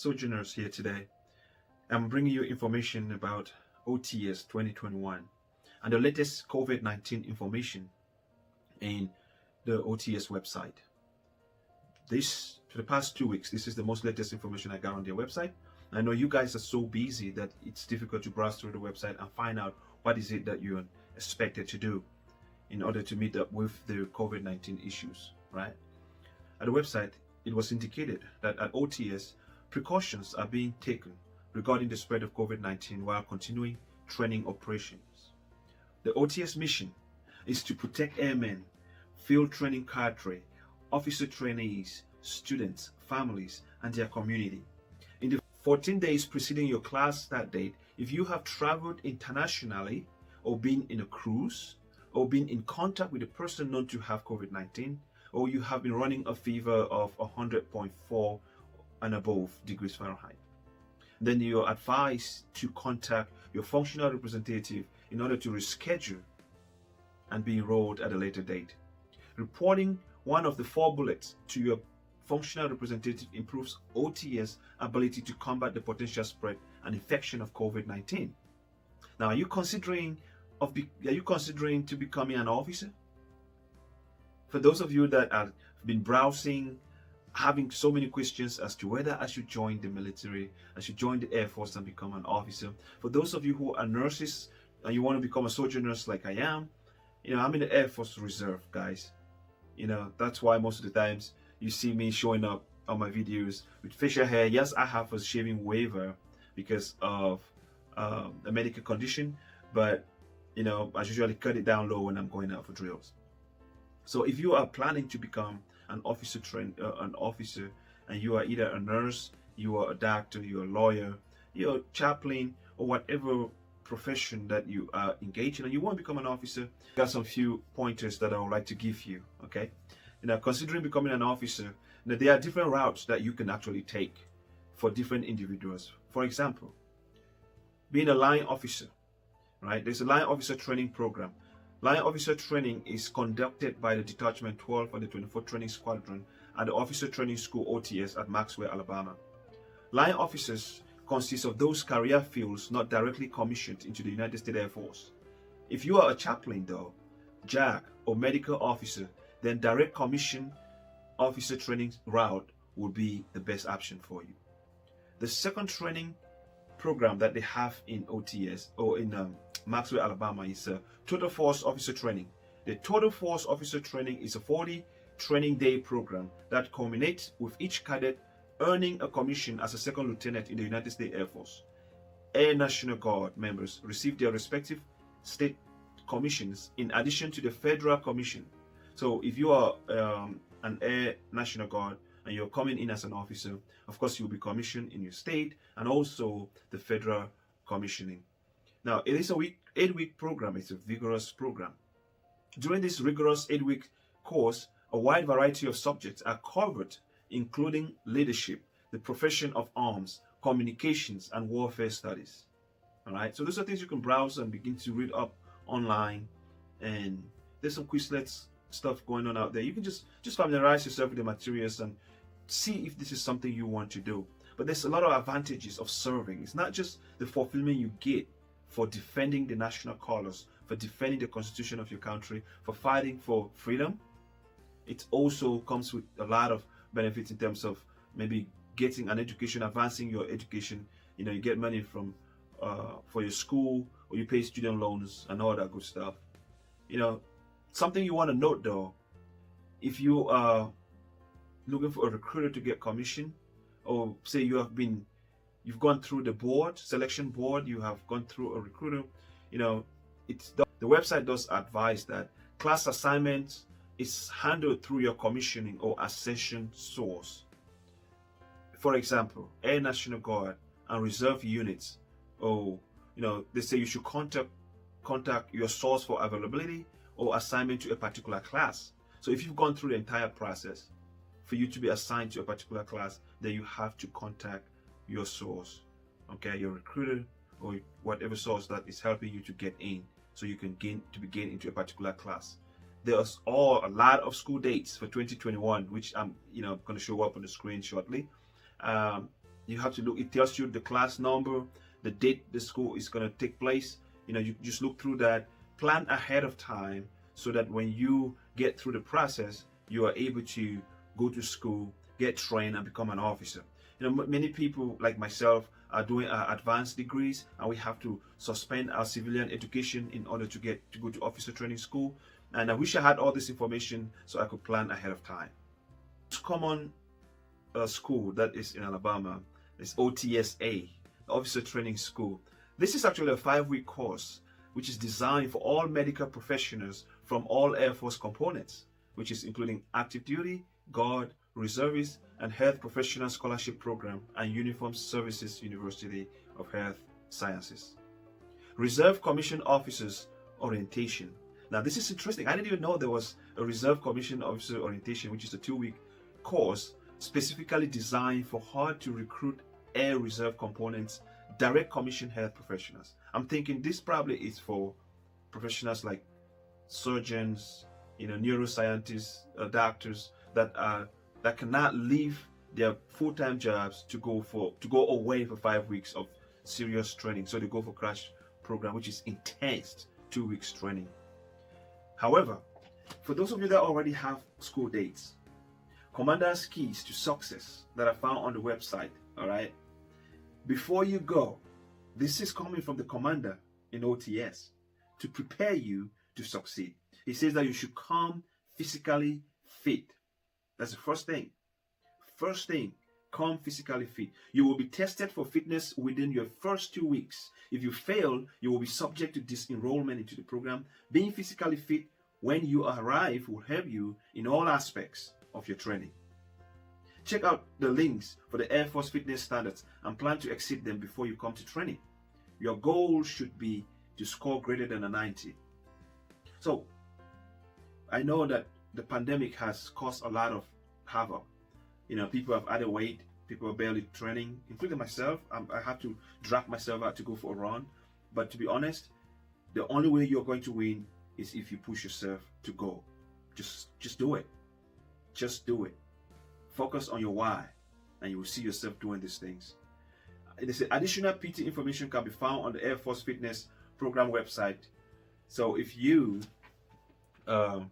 Sojourners here today. I'm bringing you information about OTS 2021 and the latest COVID-19 information in the OTS website. For the past 2 weeks, this is the most latest information I got on their website. I know you guys are so busy that it's difficult to browse through the website and find out what is it that you're expected to do in order to meet up with the COVID-19 issues, right? At the website, it was indicated that at OTS, precautions are being taken regarding the spread of COVID-19 while continuing training operations. The OTS mission is to protect airmen, field training cadre, officer trainees, students, families, and their community. In the 14 days preceding your class start date, if you have traveled internationally or been in a cruise or been in contact with a person known to have COVID-19, or you have been running a fever of 100.4 and above degrees Fahrenheit, then you're advised to contact your functional representative in order to reschedule and be enrolled at a later date. Reporting one of the 4 bullets to your functional representative improves OTS ability to combat the potential spread and infection of COVID-19. Now, are you considering to becoming an officer? For those of you that have been browsing, having so many questions as to whether I should join the military, I should join the Air Force and become an officer. For those of you who are nurses and you want to become a soldier nurse like I am, I'm in the Air Force Reserve, guys. That's why most of the times you see me showing up on my videos with facial hair. Yes, I have a shaving waiver because of a medical condition, but I usually cut it down low when I'm going out for drills. So if you are planning to become an officer, and you are either a nurse, you are a doctor, you're a lawyer, you're a chaplain, or whatever profession that you are engaged in, and you want to become an officer, I got some few pointers that I would like to give you. Okay, considering becoming an officer, there are different routes that you can actually take for different individuals. For example, being a line officer, right? There's a line officer training program. Line officer training is conducted by the Detachment 12 and the 24th Training Squadron at the Officer Training School OTS at Maxwell, Alabama. Line officers consist of those career fields not directly commissioned into the United States Air Force. If you are a chaplain though, JAG, or medical officer, then direct commission officer training route would be the best option for you. The second training program that they have in OTS or in Maxwell, Alabama is Total Force Officer Training. The Total Force Officer Training is a 40 training day program that culminates with each cadet earning a commission as a second lieutenant in the United States Air Force. Air National Guard members receive their respective state commissions in addition to the federal commission. So if you are an Air National Guard and you're coming in as an officer, of course you'll be commissioned in your state and also the federal commissioning. Now, it is a 8-week program. It's a vigorous program. During this rigorous 8-week course, a wide variety of subjects are covered, including leadership, the profession of arms, communications, and warfare studies. All right, so those are things you can browse and begin to read up online. And there's some Quizlets stuff going on out there. You can just familiarize yourself with the materials and see if this is something you want to do. But there's a lot of advantages of serving. It's not just the fulfillment you get for defending the national colors, for defending the constitution of your country, for fighting for freedom. It also comes with a lot of benefits in terms of maybe getting an education, advancing your education. You get money from for your school, or you pay student loans and all that good stuff. Something you want to note though, if you are looking for a recruiter to get commission, or say you've gone through the selection board, you have gone through a recruiter, the website does advise that class assignment is handled through your commissioning or accession source. For example, Air National Guard and reserve units, they say you should contact your source for availability or assignment to a particular class. So if you've gone through the entire process, for you to be assigned to a particular class, then you have to contact your source, okay, your recruiter or whatever source that is helping you to get in, so you can gain into a particular class. There's a lot of school dates for 2021, which I'm going to show up on the screen shortly. You have to look, it tells you the class number, the date the school is going to take place. You just look through that, plan ahead of time so that when you get through the process, you are able to go to school, get trained, and become an officer. Many people like myself are doing advanced degrees, and we have to suspend our civilian education in order to go to officer training school. And I wish I had all this information so I could plan ahead of time. Most common school that is in Alabama is OTSA, Officer Training School. This is actually a 5-week course which is designed for all medical professionals from all Air Force components, which is including active duty, guard, reservists, and health professional scholarship program and Uniformed Services University of Health Sciences. Reserve Commission Officers Orientation. Now this is interesting. I didn't even know there was a Reserve Commission Officer Orientation, which is a 2-week course specifically designed for hard to recruit Air Reserve components, direct commission health professionals. I'm thinking this probably is for professionals like surgeons, neuroscientists, doctors that cannot leave their full-time jobs to go away for 5 weeks of serious training. So they go for CRASH program, which is intense, 2 weeks training. However, for those of you that already have school dates, Commander's keys to success that are found on the website. All right, before you go, this is coming from the commander in OTS to prepare you to succeed. He says that you should come physically fit. That's the first thing. First thing, come physically fit. You will be tested for fitness within your first 2 weeks. If you fail, you will be subject to disenrollment into the program. Being physically fit when you arrive will help you in all aspects of your training. Check out the links for the Air Force fitness standards and plan to exceed them before you come to training. Your goal should be to score greater than a 90. So, I know that the pandemic has caused a lot of havoc. People have added weight, people are barely training, including myself. I have to drag myself out to go for a run. But to be honest, the only way you're going to win is if you push yourself to go. Just do it. Just do it. Focus on your why, and you will see yourself doing these things. They say additional PT information can be found on the Air Force Fitness Program website. So if you go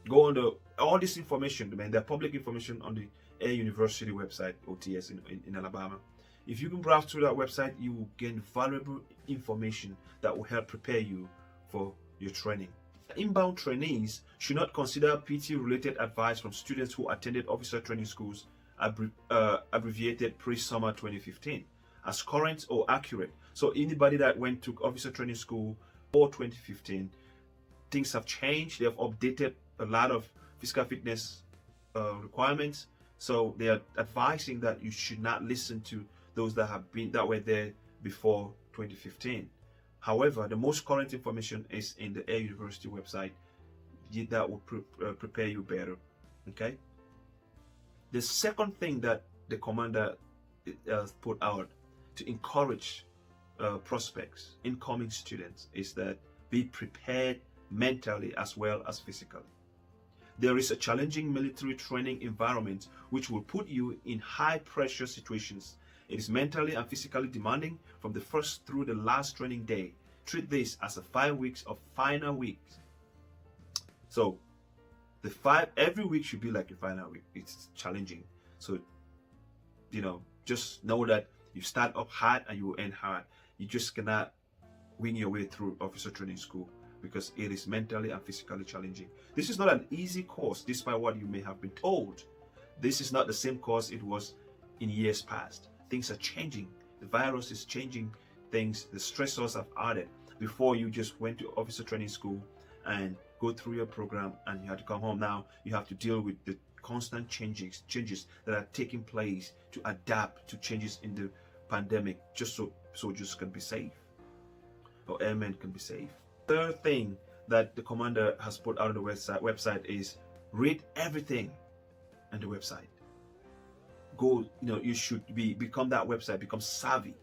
on all this information, the public information on the Air University website, OTS in Alabama. If you can browse through that website, you will gain valuable information that will help prepare you for your training. Inbound trainees should not consider PT-related advice from students who attended officer training schools, abbreviated pre-summer 2015, as current or accurate. So anybody that went to officer training school for 2015, things have changed. They have updated a lot of physical fitness requirements. So they are advising that you should not listen to those that were there before 2015. However, the most current information is in the Air University website. That will prepare you better. Okay. The second thing that the commander put out to encourage prospects, incoming students, is that be prepared mentally as well as physically. There is a challenging military training environment which will put you in high pressure situations. It is mentally and physically demanding from the first through the last training day. Treat this as a 5 weeks of final weeks. So every week should be like your final week. It's challenging. So, just know that you start up hard and you will end hard. You just cannot win your way through officer training school because it is mentally and physically challenging. This is not an easy course, despite what you may have been told. This is not the same course it was in years past. Things are changing. The virus is changing things. The stressors have added. Before, you just went to officer training school and go through your program and you had to come home. Now you have to deal with the constant changes that are taking place to adapt to changes in the pandemic, just so soldiers can be safe, or airmen can be safe. Third thing that the commander has put out on the website is read everything on the website. Go, you should become that website, become savvy.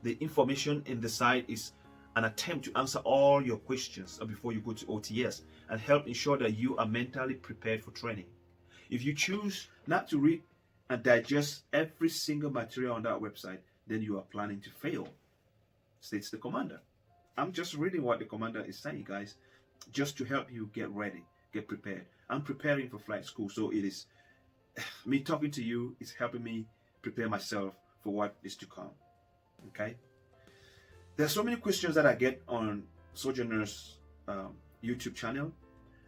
The information in the site is an attempt to answer all your questions before you go to OTS and help ensure that you are mentally prepared for training. If you choose not to read and digest every single material on that website, then you are planning to fail, states the commander. I'm just reading what the commander is saying, guys, just to help you get ready, get prepared. I'm preparing for flight school, so it is me talking to you is helping me prepare myself for what is to come. Okay. There's so many questions that I get on Sojourner's YouTube channel,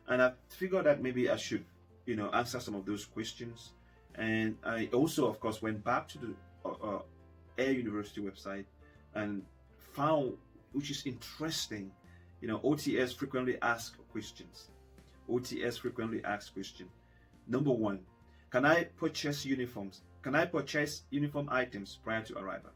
and I figured that maybe I should, answer some of those questions. And I also, of course, went back to the Air University website and found, which is interesting, OTS frequently asked questions. OTS frequently asked question. Number one, can I purchase uniforms? Can I purchase uniform items prior to arrival?